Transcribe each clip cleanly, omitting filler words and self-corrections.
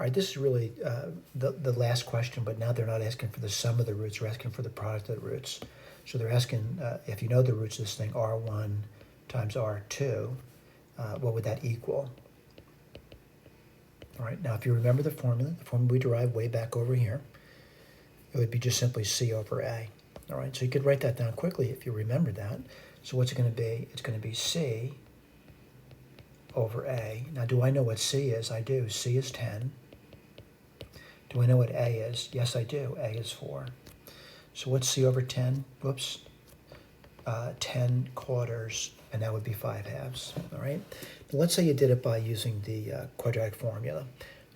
All right, this is really the last question, but now they're not asking for the sum of the roots, they're asking for the product of the roots. So they're asking, if you know the roots of this thing, R1 times R2, what would that equal? All right, now if you remember the formula we derived way back over here, it would be just simply C over A. All right, so you could write that down quickly if you remember that. So what's it going to be? It's going to be C over A. Now, do I know what C is? I do. C is 10. Do I know what A is? Yes, I do. A is 4. So what's C over 10? Whoops. 10 quarters, and that would be 5 halves. All right. Now, let's say you did it by using the quadratic formula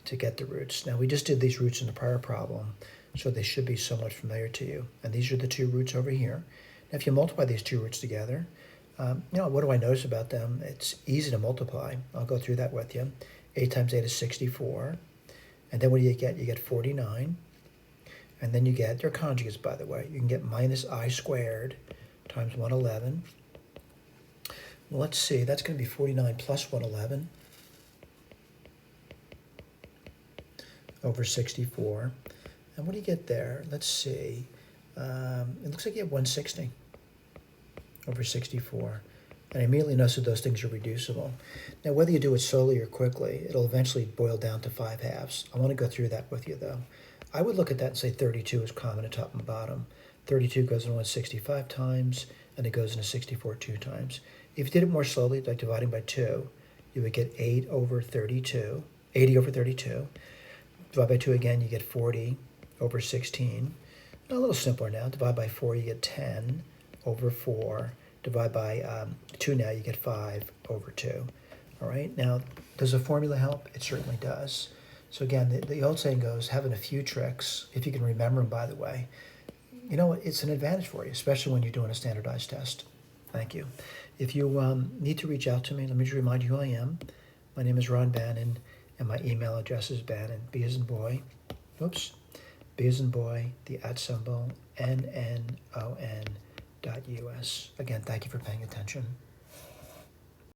to get the roots. Now, we just did these roots in the prior problem, so they should be somewhat familiar to you. And these are the two roots over here. Now, if you multiply these two roots together, what do I notice about them? It's easy to multiply. I'll go through that with you. 8 times 8 is 64. And then what do you get? You get 49. And then you get, they're conjugates, by the way. You can get minus I squared times 111. Well, let's see. That's going to be 49 plus 111 over 64. And what do you get there? Let's see. It looks like you have 160 over 64. And I immediately notice that those things are reducible. Now, whether you do it slowly or quickly, it'll eventually boil down to 5 halves. I want to go through that with you, though. I would look at that and say 32 is common at top and bottom. 32 goes into 165 times, and it goes into 64 2 times. If you did it more slowly, like dividing by 2, you would get 8 over 32, 80 over 32. Divide by 2 again, you get 40 over 16. A little simpler now. Divide by 4, you get 10 over 4. Divide by 2 now, you get 5 over 2. All right, now, does the formula help? It certainly does. So again, the old saying goes, having a few tricks, if you can remember them, by the way, you know, it's an advantage for you, especially when you're doing a standardized test. Thank you. If you need to reach out to me, let me just remind you who I am. My name is Ron Bannon, and my email address is Bannon, B as in boy, oops, B as in boy, the @ symbol, NNON.US. Again, thank you for paying attention.